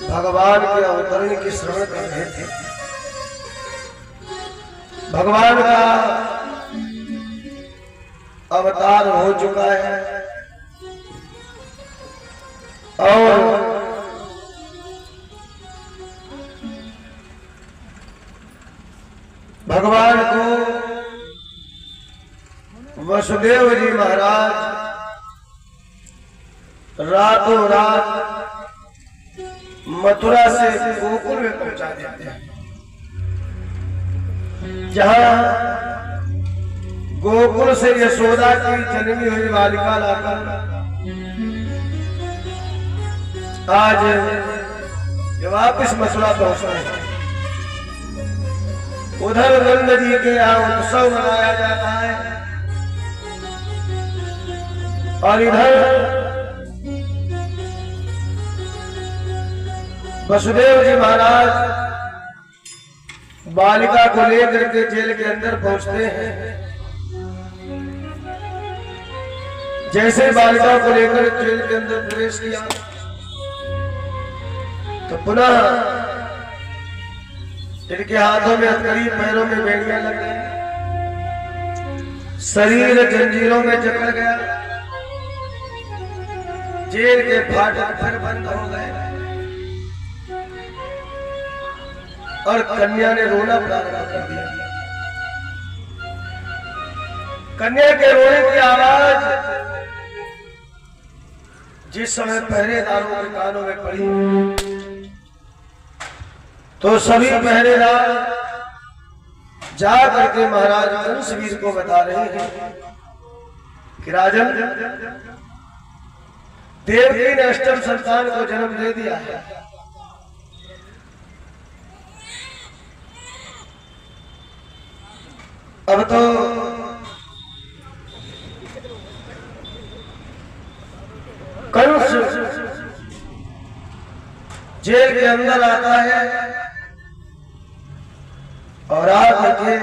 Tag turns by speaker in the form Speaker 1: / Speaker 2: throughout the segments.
Speaker 1: भगवान के अवतरण की श्रवण कर रहे थे। भगवान का अवतार हो चुका है और भगवान को वसुदेव जी महाराज रातों रात मथुरा से गोकुल में पहुंचा देते हैं, जहां गोकुल से यशोदा की जन्मी हुई बालिका लाकर आज ये वापिस मथुरा पहुंचा है। उधर नंद जी के यहाँ उत्सव मनाया जाता है और इधर वसुदेव जी महाराज बालिका को लेकर के जेल के अंदर पहुंचते हैं। जैसे बालिका को लेकर जेल के अंदर प्रवेश किया तो पुनः इनके हाथों में हथकड़ी, पैरों में बेड़ियां लग गई, शरीर जंजीरों में जकड़ गया, जेल के फाटक फिर बंद हो गए और कन्या ने रोना प्रारंभ कर दिया। कन्या के रोने की आवाज जिस समय पहरेदारों के कानों में पड़ी तो सभी पहरेदार जा करके महाराज कंसवीर को बता रहे हैं कि राजन, देवकी ने अष्टम संतान को जन्म दे दिया है। अब तो कंस जेल के अंदर आता है और आके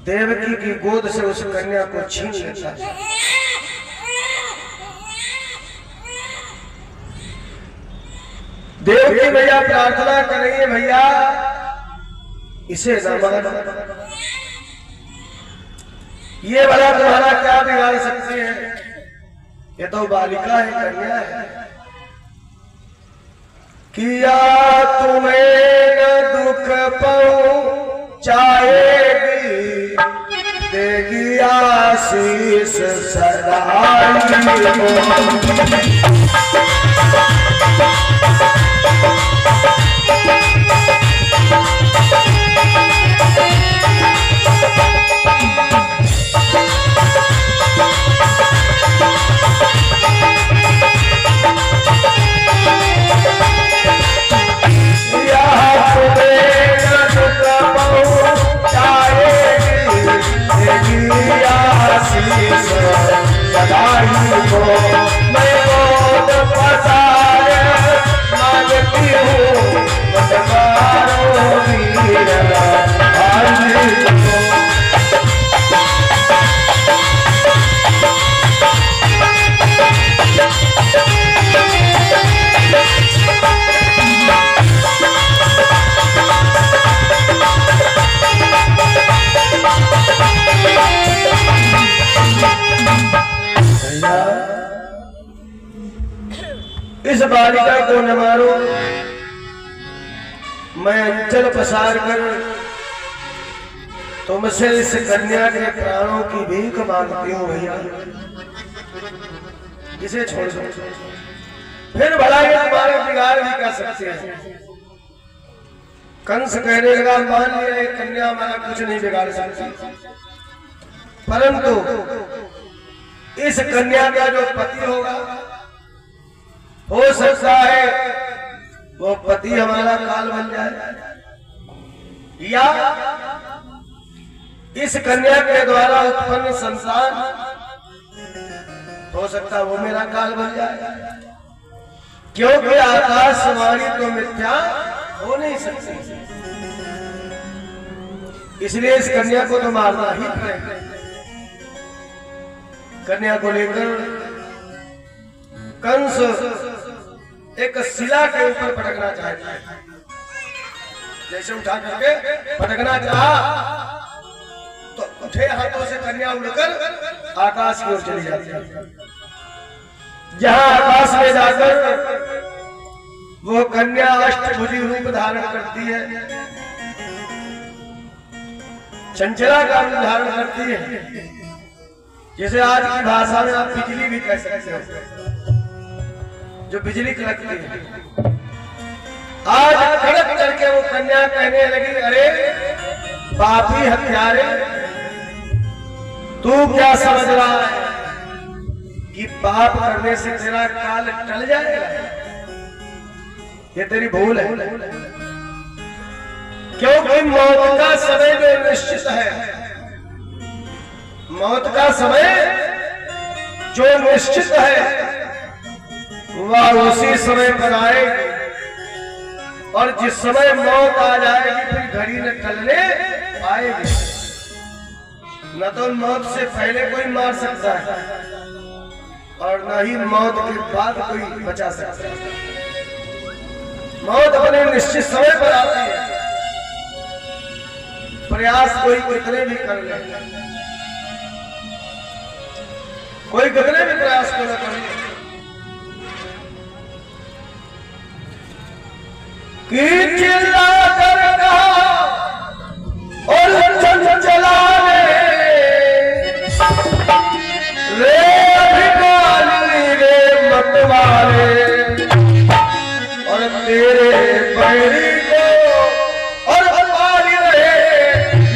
Speaker 1: देवकी की गोद से उस कन्या को छीन लेता है। देवकी भैया प्रार्थना कर रही है, भैया इसे न मारो, ये भला तुम्हारा क्या बिगाड़ सकते हैं, ये तो बालिका है, कन्या है। किया तुम्हें न दुख पहुंचाएगी, देगी आशीष सदा। इस बालिका को न मारो, मैं अंचल पसार कर तुमसे इस कन्या के प्राणों की भीख मांगती हूँ भैया, इसे छोड़ दो। फिर भला ये तुम्हारे बिगाड़ भी कर सकते हैं। कंस कहने लगा, मान लिया ये कन्या हमारा कुछ नहीं बिगाड़ सकती, परंतु इस कन्या का जो पति होगा हो सकता है वो पति हमारा काल बन जाए, या इस कन्या के द्वारा उत्पन्न संतान हो सकता वो मेरा काल बन जाए, क्योंकि आकाशवाणी तो मिथ्या हो नहीं सकती। इसलिए इस कन्या को तो मारना ही पड़ेगा। कन्या को लेकर कंस एक शिला के ऊपर पटकना चाहता है, जैसे उठा करके पटकना चाहा तो उठे हाथों से कन्या उड़कर आकाश की ओर चली जाती है। जहां आकाश में जाकर वो कन्या अष्टभुजी रूप धारण करती है, चंचला का रूप धारण करती है, जिसे आज की भाषा में आप बिजली भी कह सकते हो, जो बिजली कड़कती है। आज कड़क करके वो कन्या कहने लगी, अरे पापी हत्यारे, तू क्या समझ रहा है कि पाप करने से तेरा काल टल जाएगा? ये तेरी भूल है, क्योंकि मौत का समय जो निश्चित है, मौत का समय जो निश्चित है वह उसी समय पर आएगी, और जिस समय मौत आ जाएगी फिर घड़ी न टलने पाएगी। न तो मौत से पहले कोई मार सकता है और न ही मौत के बाद कोई बचा सकता है। मौत अपने निश्चित समय पर आती है, प्रयास कोई कितने भी कर ले, कोई कितने भी प्रयास को न कर ले, कि चिल्ला कर कहा और चंचला रे भिखारी रे मतवारे, और तेरे पैरी को और पारी रहे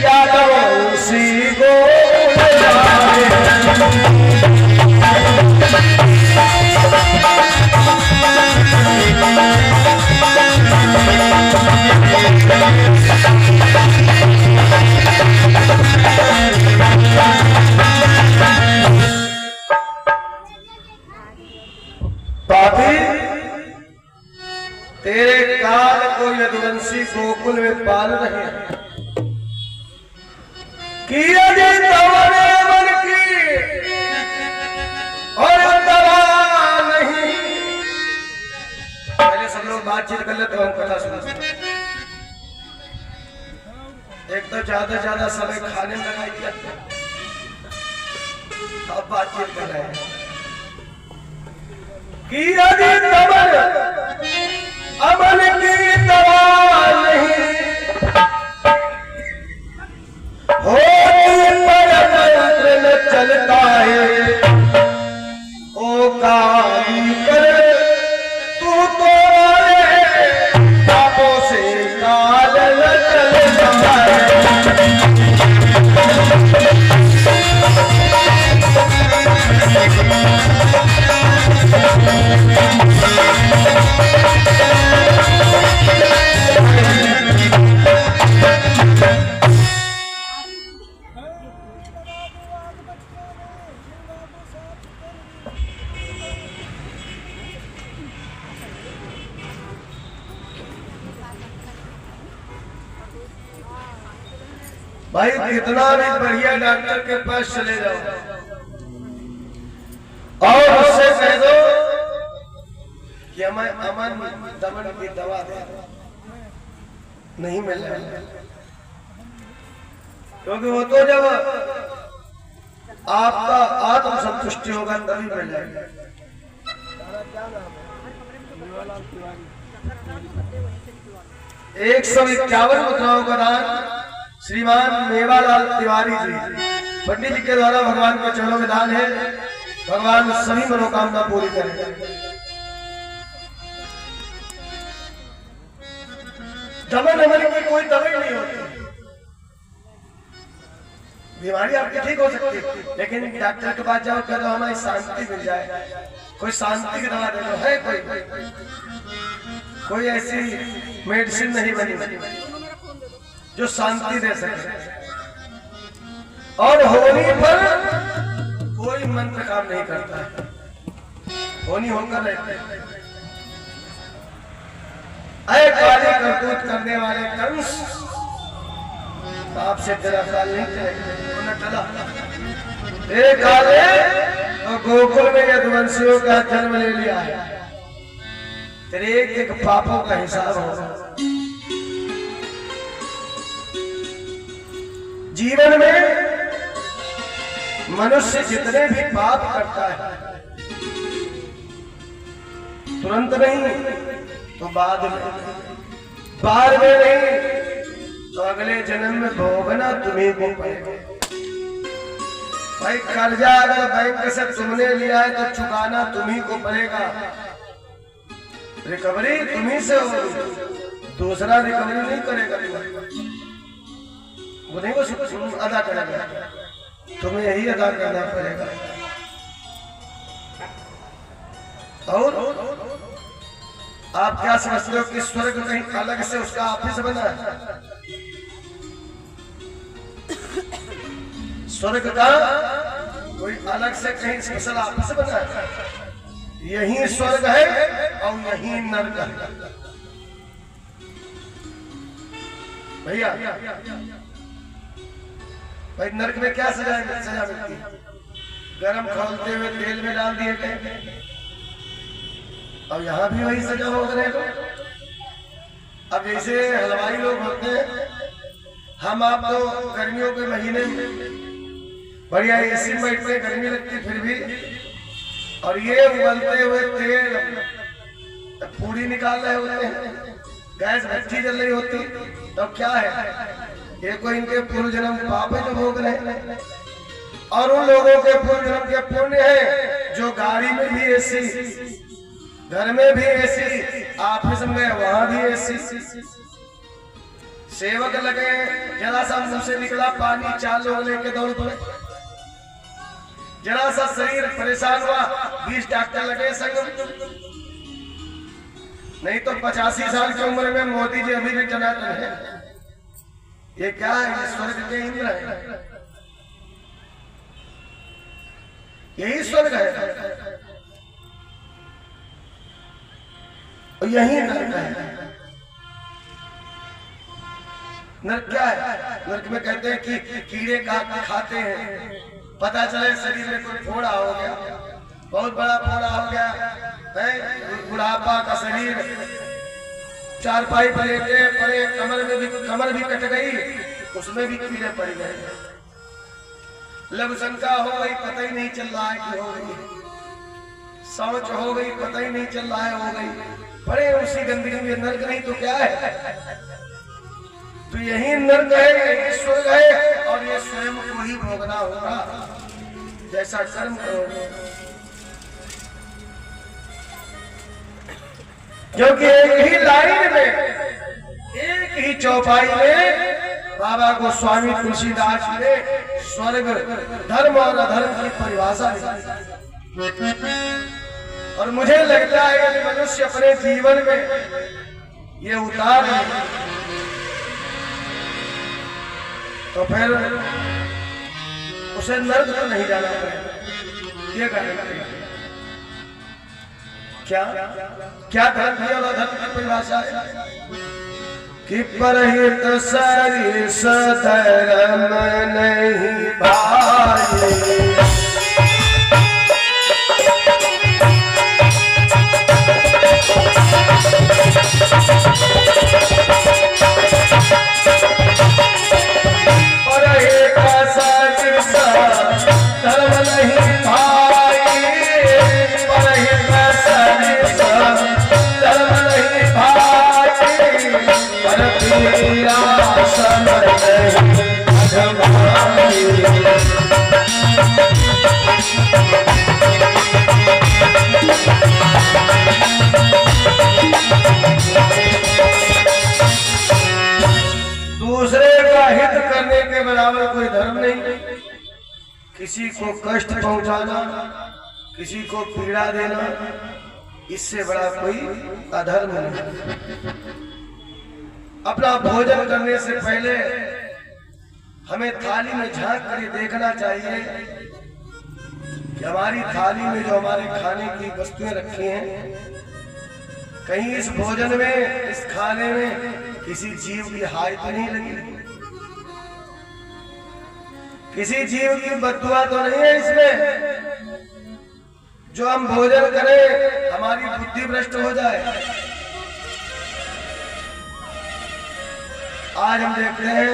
Speaker 1: यादव उसी को पापी, तेरे काल को यदुवंशी गोकुल में पाल रहे हैं कि यदि तवने मन की और दवा नहीं। पहले सब लोग बातचीत कर लेते, हम कथा सुनते। एक तो ज्यादा समय खाने में लगाई दिया, अब बातचीत कर रहे हैं कि यदि तवन अमन की दवा नहीं होती पर मंत्र न चलता है, ओ काली कर तू तो पापों से काल न चलता है। भाई कितना भी बढ़िया डॉक्टर के पास चले जाओ और उससे कह दो कि हमें अमन दमन की दवा दे, नहीं मिल रहा, क्योंकि वो तो जब आपका आत्म संतुष्टि होगा तभी मिल जाएगा। एक 151 मुद्राओं का दान श्रीमान मेवालाल तिवारी जी पंडित जी के द्वारा भगवान के चरणों में दान है। भगवान सभी मनोकामना पूरी करें। दमन अमन की कोई दवाई नहीं होती, बीमारी आपकी ठीक हो सकती है, लेकिन डॉक्टर के पास जाओ कह दो हमें शांति मिल जाए, कोई शांति की दवा दे दो, है कोई ऐसी मेडिसिन नहीं बनी जो शांति दे सके। और होनी पर कोई मंत्र काम नहीं करता है, होनी होकर रहते हैं। अरे काले करतूत करने वाले कंस, आपसे तेरा ख्याल नहीं टला। तेरे काले और गोकुल में यदुवंशियों का जन्म ले लिया है, तेरे एक एक पापों का हिसाब होगा। जीवन में मनुष्य जितने भी पाप करता है, तुरंत नहीं तो बाद में नहीं तो अगले जन्म में भोगना तुम्हीं को पड़ेगा। भाई कर्जा अगर बैंक से तुमने लिया है तो चुकाना तुम्हीं को पड़ेगा। रिकवरी तुम्हीं से होगी, दूसरा रिकवरी नहीं करेगा। वो नहीं वो अदा करेगा, तुम्हें यही अदा करना पड़ेगा। और आप क्या समझते हो कि स्वर्ग कहीं अलग से उसका ऑफिस बना है? स्वर्ग का कोई अलग से कहीं स्पेशल ऑफिस बना है? यही स्वर्ग है और यही नरक है। भैया भाई नरक में क्या सजा मिलती है? गरम खोलते हुए तेल में डाल दिए गए, और यहाँ भी वही सजा हो रहे हो। अब जैसे हलवाई लोग होते हैं, हम आप तो गर्मियों के महीने में बढ़िया एसी में बैठते, गर्मी लगती फिर भी, और ये उबलते हुए तेल पूरी निकाल रहे होते हैं, गैस भट्टी जल रही होती, तो क्या है? ये कोई इनके पूर्व जन्म पाप है जो भोग रहे हैं, और उन लोगों के पूर्व जन्म के पुण्य है जो गाड़ी में भी एसी, घर में भी एसी, ऑफिस में वहां भी एसी, सेवक लगे, जरा सा मुंह से निकला पानी 4 लोग लेके दौड़ पड़े, जरा सा शरीर परेशान हुआ 20 डॉक्टर लगे संग। नहीं तो 85 साल की उम्र में मोदी जी अभी भी टनाटन है। ये क्या है? ये स्वर्ग के इंद्र है, यही स्वर्ग है और यही नरक है। नरक क्या है? नरक में कहते हैं कि कीड़े खाते हैं, पता चले शरीर में कोई फोड़ा हो गया, बहुत बड़ा फोड़ा हो गया है, बुढ़ापा का शरीर, 4 पाइप लेटे पड़े, कमर भी कट गई, उसमें भी कीड़े पड़ गए, लघु शंका हो गई, पता ही नहीं चल रहा है कि हो गई, शौच हो गई, पता ही नहीं चल रहा है हो गई, पड़े उसी गंदगी में। नरक नहीं तो क्या है? तो यही नरक है, यही स्वर्ग है, और ये स्वयं को ही भोगना होगा जैसा कर्म करोगे। क्योंकि एक ही लाइन में, एक ही चौपाई में बाबा गोस्वामी तुलसीदास ने स्वर्ग, धर्म और अधर्म की परिभाषा दी। और मुझे लगता है कि मनुष्य अपने जीवन में ये उतार ले तो फिर उसे नर्क तो नहीं जाना पड़ेगा। ये कहना क्या क्या धर्म और अधर्म की परिभाषा है कि परहित सरिस धर्म नहीं भाई, दूसरे का हित करने के बराबर कोई धर्म नहीं। किसी को कष्ट पहुंचाना, किसी को पीड़ा देना, इससे बड़ा कोई अधर्म नहीं। अपना भोजन करने से पहले हमें थाली में झांक कर देखना चाहिए कि हमारी थाली में जो हमारे खाने की वस्तुएं रखी हैं, कहीं इस भोजन में, इस खाने में किसी जीव की हाय तो नहीं लगी, किसी जीव की बददुआ तो नहीं है इसमें। जो हम भोजन करें हमारी बुद्धि भ्रष्ट हो जाए। आज हम देखते हैं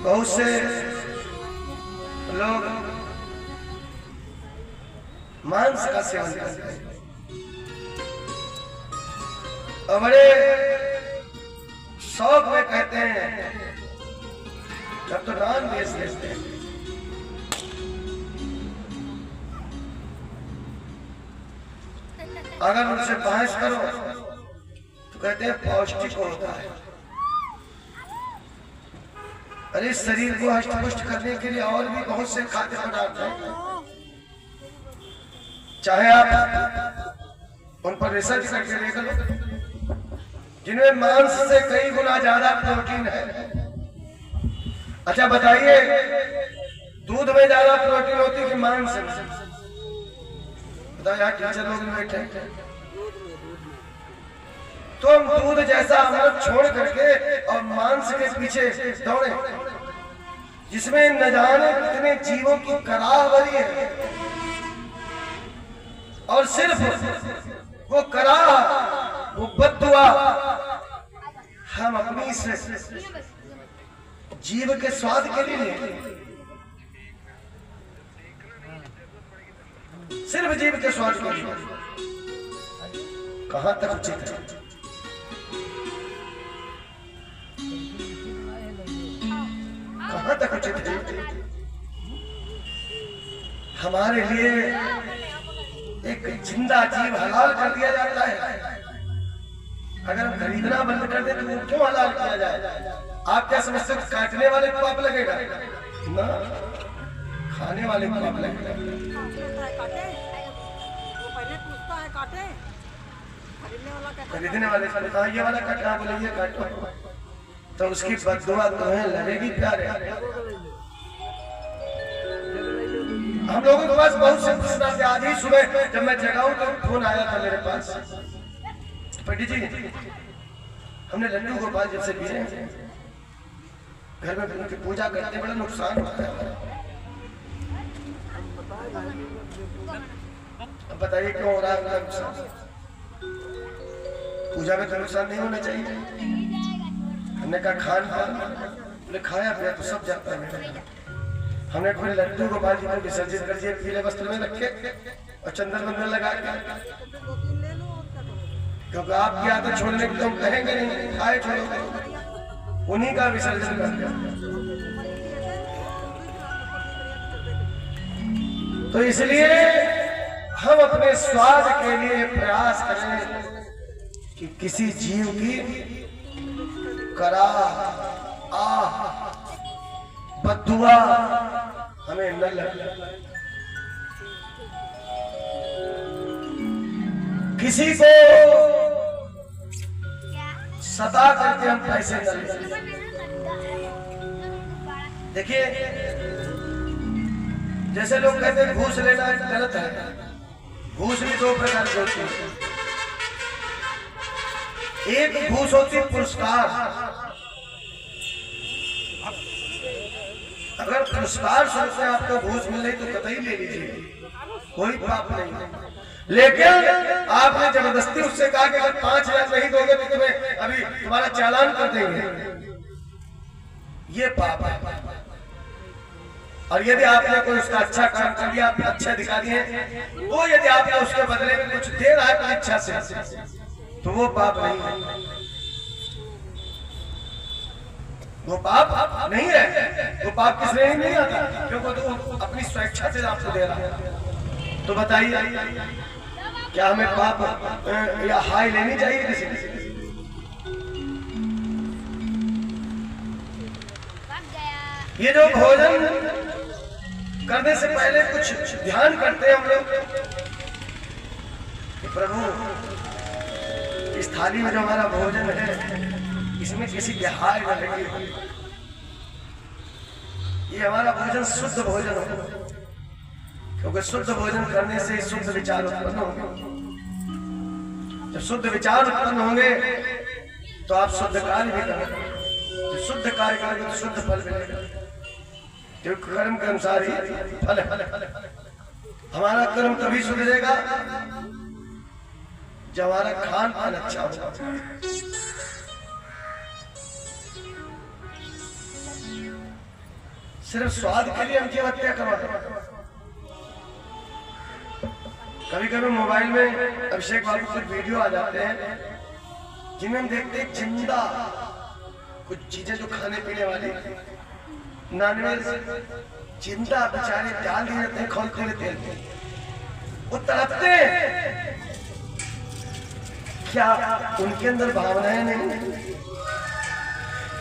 Speaker 1: बहुत से लोग मांस का सेवन करते हैं और बड़े शौक में कहते हैं जब तो नाम बेच देते हैं। अगर उनसे बहस करो तो कहते हैं पौष्टिक होता है। अरे शरीर को हष्ट-पुष्ट करने के लिए और भी बहुत से खाद्य पदार्थ हैं, चाहे आप उन पर रिसर्च करके देख लो, जिनमें मांस से कई गुना ज्यादा प्रोटीन है। अच्छा बताइए, दूध में ज्यादा प्रोटीन होती है कि मांस में? बताओ यार, टीचर लोग बैठे हैं तो हम दूध जैसा अमृत छोड़ करके और मांस के पीछे दौड़े, जिसमें न जाने कितने जीवों की कराह भरी है, और सिर्फ वो कराह, वो बद्दुआ हम अपनी जीव के स्वाद के लिए लेते हैं, सिर्फ जीव के स्वाद के लिए। कहां तक उचित है? कहां तक उचित है? हमारे लिए एक जिंदा जीव हलाल कर दिया जाता है। अगर हम खरीदना बंद कर दे तो वो क्यों हलाल किया जाए? आप क्या समझते हो काटने वाले को पाप लगेगा? ना, खाने वाले को पाप लगेगा। खरीदने वाले को कहा ये वाला काटा, बोले ये काटो, तो उसकी बददुआ तुम्हें लगेगी प्यारे। हम लोगों के पास बहुत से प्रश्न आते। आज ही सुबह जब मैं जगा हूं तो फोन आया था मेरे पास, पंडित जी हमने लड्डू गोपाल जब से पिए घर में उनकी पूजा करते बड़ा नुकसान होता है। अब बताइए क्यों हो रहा है नुकसान? पूजा में तो नुकसान नहीं होना चाहिए। हमने कहा खान पान, बोले खाया पिया तो सब जाता है। हमने कोई लड्डू गोपाल जी को विसर्जित कर दिए, पीले वस्त्र में रखे और चंदन बंदन लगा के, क्योंकि आपकी आदत छोड़ने की तो हम कहेंगे नहीं, खाए छोड़ो, उन्हीं का विसर्जन कर दिया। तो इसलिए हम अपने स्वाद के लिए प्रयास करें कि किसी जीव की कराह, आह, बद्दुआ हमें न लगे। किसी को सता करके हम पैसे न लें। देखिए, जैसे लोग कहते हैं घूस लेना गलत है। घूस भी दो प्रकार की होती है। एक घूस होती है पुरस्कार। अगर पुरस्कार स्वरूप से आपको घूस मिल रही तो कतई ले लीजिए, कोई पाप नहीं। लेकिन आपने जबरदस्ती उससे कहा कि अगर 5,000 नहीं दोगे तो तुम्हें अभी तुम्हारा चालान कर देंगे, ये पाप है। और यदि आपने कोई उसका अच्छा काम कर दिया, आपने अच्छे अधिकारी हैं, वो यदि आपने उसके बदले में कुछ दे रहा है परीक्षा से, तो वो पाप नहीं है। वो पाप नहीं है, वो पाप की श्रेणी नहीं आता, क्योंकि तो अपनी स्वेच्छा से आपको दे रहा है। तो बताइए, क्या हमें पाप या हाय लेनी चाहिए किसी किसी? ये जो भोजन करने से पहले कुछ ध्यान करते हैं हम लोग कि प्रभु इस थाली में जो हमारा भोजन है इसमें किसी के हाय न लगे, ये हमारा भोजन शुद्ध भोजन हो, क्योंकि शुद्ध भोजन करने से शुद्ध विचार उत्पन्न होंगे। जब शुद्ध विचार उत्पन्न होंगे तो आप शुद्ध कार्य भी करेंगे। जब शुद्ध कार्य करेंगे तो शुद्ध फल मिलेगा। जो कर्म के अनुसार ही फल है। हमारा कर्म तभी सुधरेगा जब हमारा खान पान अच्छा होगा। सिर्फ स्वाद के लिए हम क्यों हत्या करवाते हैं? कभी कभी मोबाइल में अभिषेक बाबू के वीडियो आ जाते हैं जिनमें हम देखते हैं जिंदा कुछ चीजें जो खाने पीने वाली नॉनवेज जिंदा बेचारे डाल दिए जाते हैं खोलते हुए तेल में, वो तड़पते हैं। क्या उनके अंदर भावनाएं नहीं?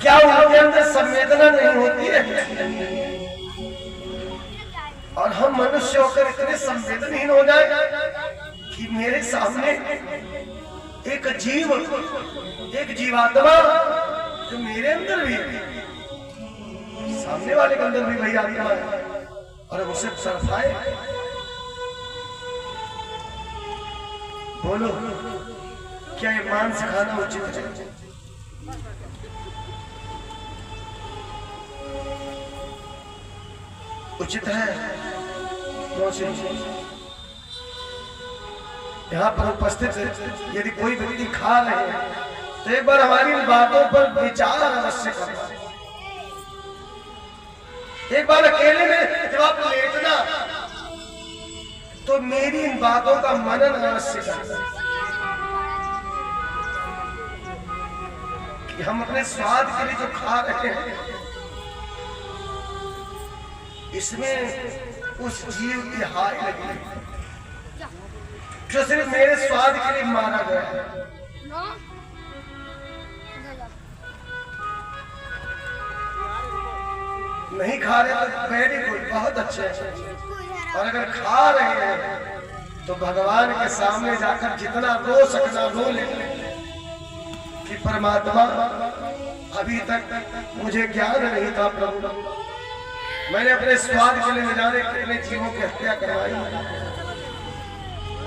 Speaker 1: क्या उनके अंदर संवेदना नहीं होती है? और हम मनुष्य होकर इतने संवेदनहीन हो जाए कि मेरे सामने एक जीव, एक जीवात्मा जो मेरे अंदर भी है, सामने वाले के अंदर भी वही आत्मा है, और हम उसे सरफाए। बोलो, क्या ये मांस खाना उचित है? उचित है? यहाँ पर उपस्थित यदि कोई व्यक्ति खा रहे हैं तो एक बार हमारी इन बातों पर विचार अवश्य करना। एक बार अकेले में जब आप लेटना तो मेरी इन बातों का मनन अवश्य करना कि हम अपने स्वाद के लिए जो खा रहे हैं इसमें उस जीव की हाय लगी जो सिर्फ मेरे स्वाद के लिए मारा गया है। नहीं खा रहे तो वेरी गुड, बहुत अच्छे हैं। और अगर खा रहे हैं तो भगवान के सामने जाकर जितना रो सकना रो ले कि परमात्मा अभी तक मुझे ज्ञान नहीं था प्रभु, मैंने अपने स्वाद के लिए न जाने कितने जीवों की हत्या करवाई।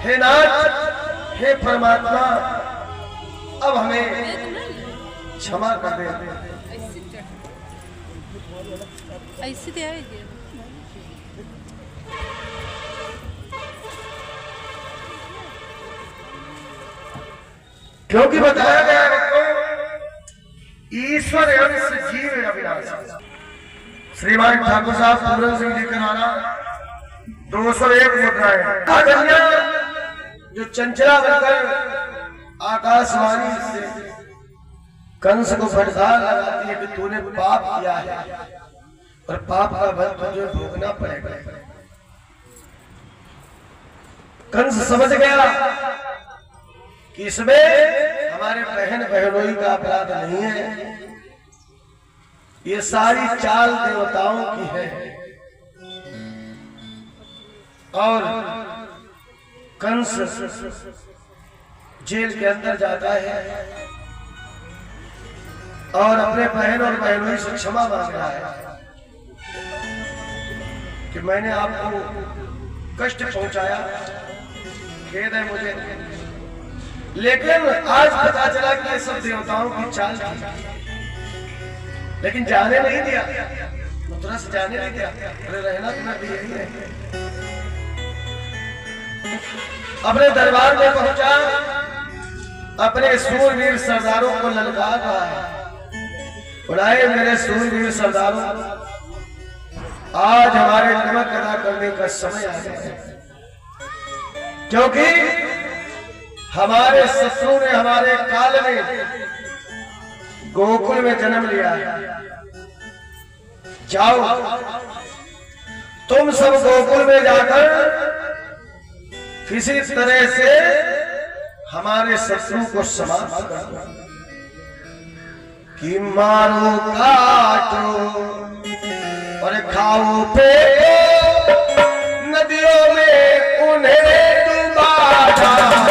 Speaker 1: हे नाथ, हे परमात्मा, अब हमें क्षमा कर दे। क्योंकि बताया गया है ईश्वर अंश जीव अविनाशी। श्रीमान ठाकुर साहब पूरन सिंह जी के द्वारा 201 मुद्राएं जो चंचला बनकर आकाशवाणी से कंस को फटकार लगाती है कि तूने पाप किया है और पाप का फल तुझे भोगना पड़ेगा। कंस समझ गया कि इसमें हमारे बहन बहनोई का अपराध नहीं है, ये सारी चाल देवताओं की है। और कंस जेल के अंदर जाता है और अपने बहन और बहनोई से क्षमा मांग रहा है कि मैंने आपको कष्ट पहुंचाया, खेद है मुझे। लेकिन आज पता चला कि ये सब देवताओं की चाल थी, लेकिन जाने नहीं दिया, मथुरा से जाने नहीं दिया। अरे रहना तुम्हें भी यही है। अपने दरबार में पहुंचा, अपने सूरवीर सरदारों को ललकार रहा है, बुलाए मेरे सूरवीर सरदारों, आज हमारे नमक अदा करने का समय आ गया है, क्योंकि हमारे शत्रु ने हमारे काल में गोकुल में जन्म लिया है। जाओ तुम सब गोकुल में जाकर किसी तरह से हमारे शत्रु को समाप्त कर दो, कि मारो काटो और खाओ पे नदियों में उन्हें डुबा डालो।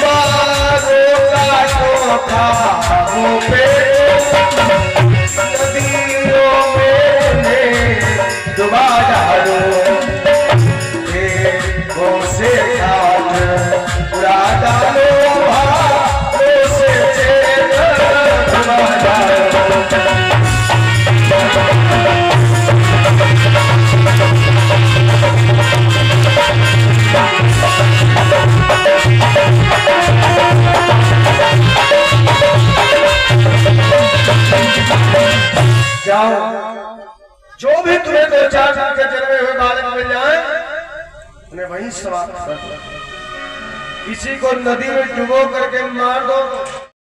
Speaker 1: मारो काटो खाओ पे से साथ उड़ा डालो भालों से चैन तुम्हारा। जाओ, जो भी तुम्हें 2-4 साल के जन्मे हुए बालक मिल जाए उन्हें वहीं समाप्त कर दो। किसी को नदी में डुबो करके मार दो